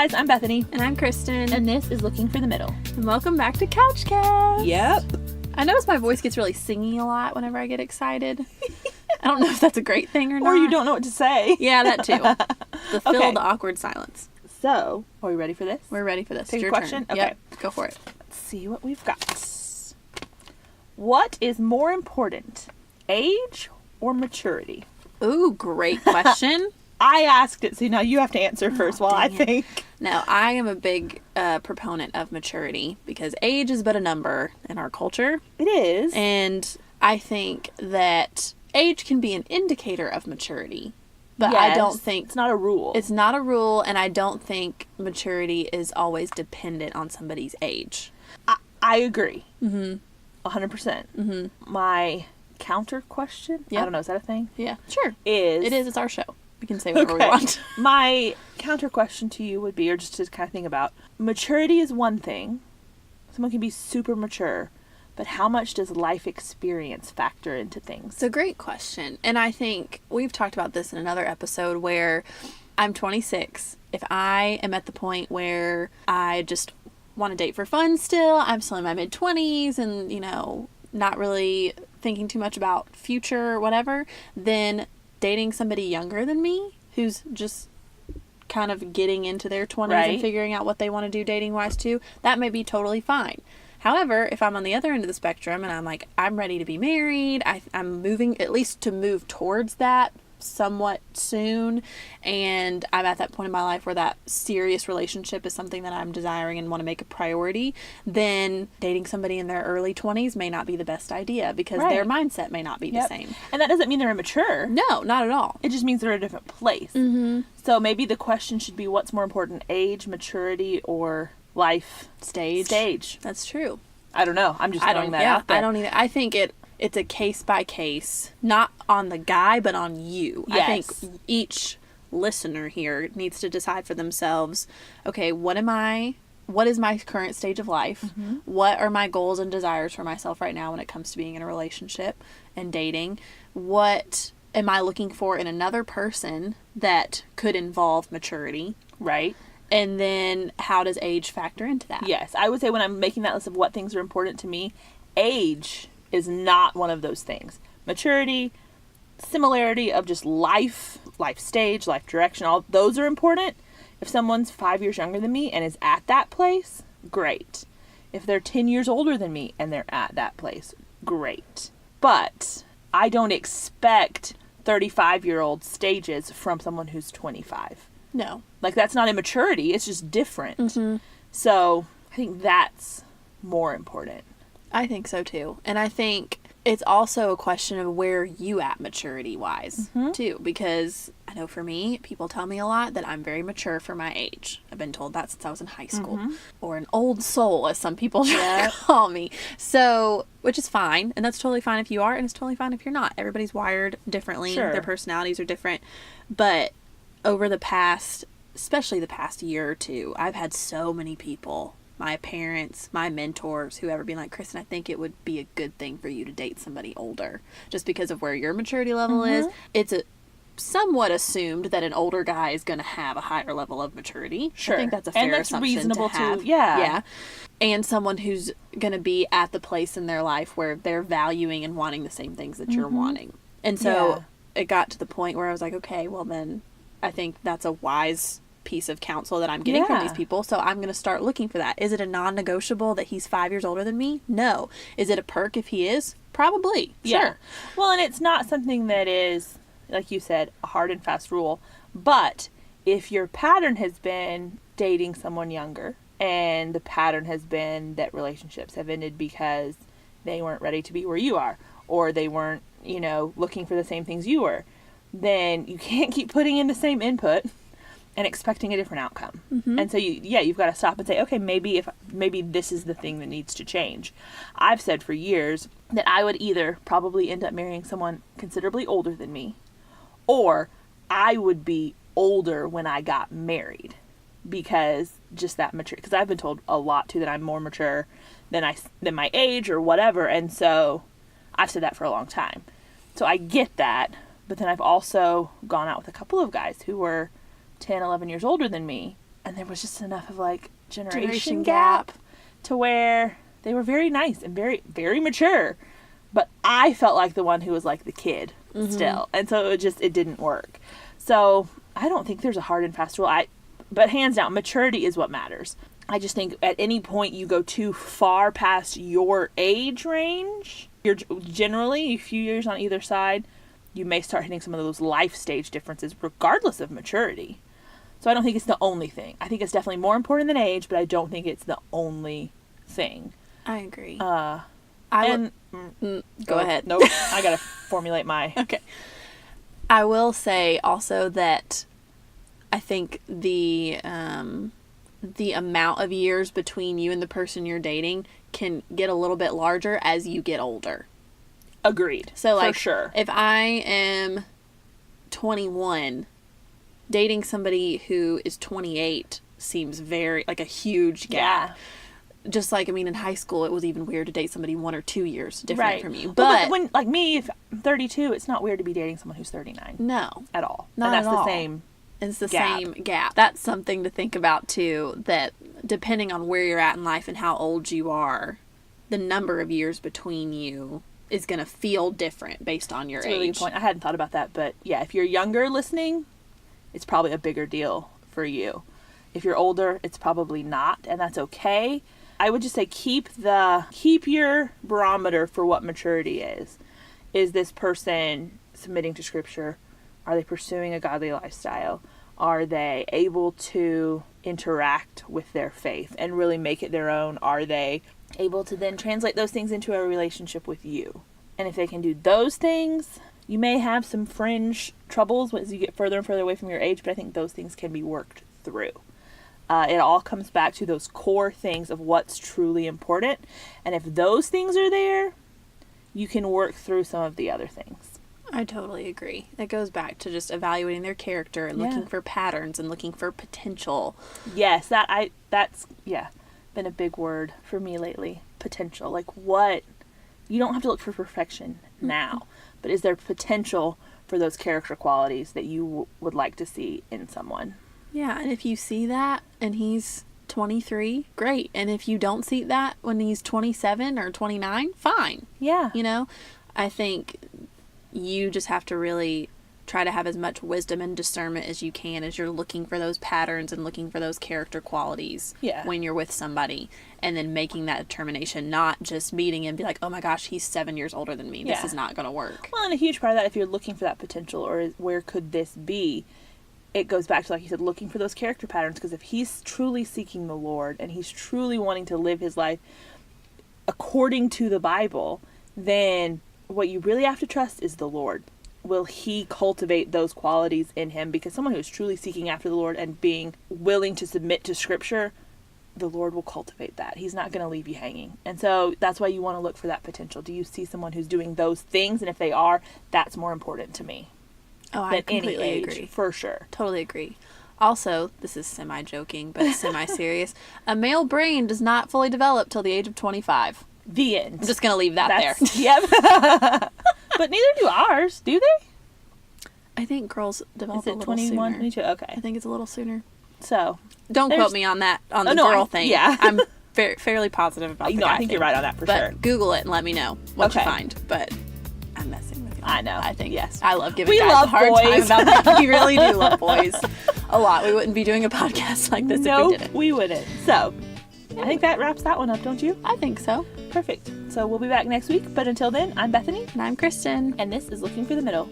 guys, I'm Bethany. And I'm Kristen. And this is Looking for the Middle. And welcome back to CouchCast. Yep. I notice my voice gets really singy a lot whenever I get excited. I don't know if that's a great thing or not. Or you don't know what to say. Yeah, that too. The awkward silence. So, are we ready for this? We're ready for this. Take It's a your question? turn. Okay. Yep, go for it. Let's see what we've got. What is more important, age or maturity? Ooh, great question. I asked it, so now you have to answer first while I dang it. think. No, I am a big proponent of maturity because age is but a number in our culture. It is. And I think that age can be an indicator of maturity. But Yes, I don't think it's not a rule. It's not a rule, and I don't think maturity is always dependent on somebody's age. I agree. 100%. My counter question, I don't know, is that a thing? Yeah, sure. It is. It's our show. We can say whatever we want. My counter question to you would be, or just to kind of think about, maturity is one thing. Someone can be super mature, but how much does life experience factor into things? It's a great question. And I think we've talked about this in another episode where I'm 26. If I am at the point where I just want to date for fun still, I'm still in my mid-20s and, not really thinking too much about future or whatever, then dating somebody younger than me who's just kind of getting into their 20s and figuring out what they want to do dating-wise too, that may be totally fine. However, if I'm on the other end of the spectrum and I'm like, I'm ready to be married, I'm moving, at least to move towards that somewhat soon, and I'm at that point in my life where that serious relationship is something that I'm desiring and want to make a priority, then dating somebody in their early 20s may not be the best idea because their mindset may not be the same. And that doesn't mean they're immature. No, not at all. It just means they're at a different place. So maybe the question should be, what's more important, age, maturity, or life stage? That's true. I don't know. I'm just throwing that out there. I don't either. I think it's a case by case, not on the guy, but on you. Yes. I think each listener here needs to decide for themselves, okay, what is my current stage of life? What are my goals and desires for myself right now when it comes to being in a relationship and dating? What am I looking for in another person that could involve maturity? Right. And then how does age factor into that? Yes. I would say when I'm making that list of what things are important to me, age is not one of those things. Maturity, similarity of just life stage, life direction, all those are important. If someone's 5 years younger than me and is at that place, great. If they're 10 years older than me and they're at that place, great. But I don't expect 35-year-old stages from someone who's 25. No. Like, that's not immaturity, it's just different. So I think that's more important. I think so too. And I think it's also a question of where you at maturity wise too, because I know for me, people tell me a lot that I'm very mature for my age. I've been told that since I was in high school, or an old soul, as some people try to call me. So, which is fine. And that's totally fine if you are, and it's totally fine if you're not. Everybody's wired differently. Sure. Their personalities are different. But over the past, especially the past year or two, I've had so many people, my parents, my mentors, whoever, being like, Kristen, I think it would be a good thing for you to date somebody older. Just because of where your maturity level is. It's somewhat assumed that an older guy is going to have a higher level of maturity. Sure. I think that's a fair assumption reasonable to have. Yeah. And someone who's going to be at the place in their life where they're valuing and wanting the same things that you're wanting. And so it got to the point where I was like, okay, well then I think that's a wise piece of counsel that I'm getting from these people, so I'm going to start looking for that. Is it a non-negotiable that he's 5 years older than me? No. Is it a perk if he is? Probably. Yeah. Sure. Well, and it's not something that is, like you said, a hard and fast rule, but if your pattern has been dating someone younger, and the pattern has been that relationships have ended because they weren't ready to be where you are, or they weren't, looking for the same things you were, then you can't keep putting in the same input and expecting a different outcome. And so you've got to stop and say, okay, maybe this is the thing that needs to change. I've said for years that I would either probably end up marrying someone considerably older than me, or I would be older when I got married, because just that mature. Because I've been told a lot too that I'm more mature than my age or whatever, and so I've said that for a long time. So I get that, but then I've also gone out with a couple of guys who were 10, 11 years older than me, and there was just enough of like Generation gap to where they were very nice and very, very mature. But I felt like the one who was like the kid still. And so it didn't work. So I don't think there's a hard and fast rule. But hands down, maturity is what matters. I just think at any point you go too far past your age range, you're generally a few years on either side, you may start hitting some of those life stage differences regardless of maturity. So I don't think it's the only thing. I think it's definitely more important than age, but I don't think it's the only thing. I agree. Go ahead. Nope. I gotta formulate my... Okay. I will say also that I think the amount of years between you and the person you're dating can get a little bit larger as you get older. Agreed. So, like, for sure. if I am 21, dating somebody who is 28 seems very, like, a huge gap. Yeah. Just like, I mean, in high school, it was even weird to date somebody 1 or 2 years different from you. But, well, when, like me, if I'm 32, it's not weird to be dating someone who's 39. No. At all. Not and that's at all. the same It's the gap. same gap. That's something to think about, too, that depending on where you're at in life and how old you are, the number of years between you is going to feel different based on your That's a really age. good point. I hadn't thought about that, but yeah, if you're younger listening, it's probably a bigger deal for you. If you're older, it's probably not, and that's okay. I would just say keep your barometer for what maturity is. Is this person submitting to Scripture? Are they pursuing a godly lifestyle? Are they able to interact with their faith and really make it their own? Are they able to then translate those things into a relationship with you? And if they can do those things, you may have some fringe troubles as you get further and further away from your age, but I think those things can be worked through. It all comes back to those core things of what's truly important. And if those things are there, you can work through some of the other things. I totally agree. That goes back to just evaluating their character and looking for patterns and looking for potential. Yes, that's been a big word for me lately. Potential. Like what, you don't have to look for perfection now, but is there potential for those character qualities that you would like to see in someone? Yeah, and if you see that and he's 23, great. And if you don't see that when he's 27 or 29, fine. Yeah. You know, I think you just have to really try to have as much wisdom and discernment as you can as you're looking for those patterns and looking for those character qualities when you're with somebody, and then making that determination, not just meeting and be like, oh my gosh, he's 7 years older than me. This is not going to work. Well, and a huge part of that, if you're looking for that potential or where could this be, it goes back to, like you said, looking for those character patterns, because if he's truly seeking the Lord and he's truly wanting to live his life according to the Bible, then what you really have to trust is the Lord. Will he cultivate those qualities in him? Because someone who's truly seeking after the Lord and being willing to submit to Scripture, the Lord will cultivate that. He's not going to leave you hanging. And so that's why you want to look for that potential. Do you see someone who's doing those things? And if they are, that's more important to me. Oh, I completely agree. For sure. Totally agree. Also, this is semi-joking, but semi-serious. A male brain does not fully develop till the age of 25. The end. I'm just going to leave that there. Yep. But neither do ours, do they? I think girls develop a little 21, sooner. 22? Okay. I think it's a little sooner. So. Don't quote me on that, on the girl thing. Yeah. I'm fairly positive about the guy I think thing. you're right on that for sure. But Google it and let me know what you find. But I'm messing with you. I know. I think, yes. I love giving We guys love a hard boys. time about that. We really do love boys a lot. We wouldn't be doing a podcast like this if we didn't. We wouldn't. So, I think that wraps that one up, don't you? I think so. Perfect. So we'll be back next week. But until then, I'm Bethany. And I'm Kristen. And this is Looking for the Middle.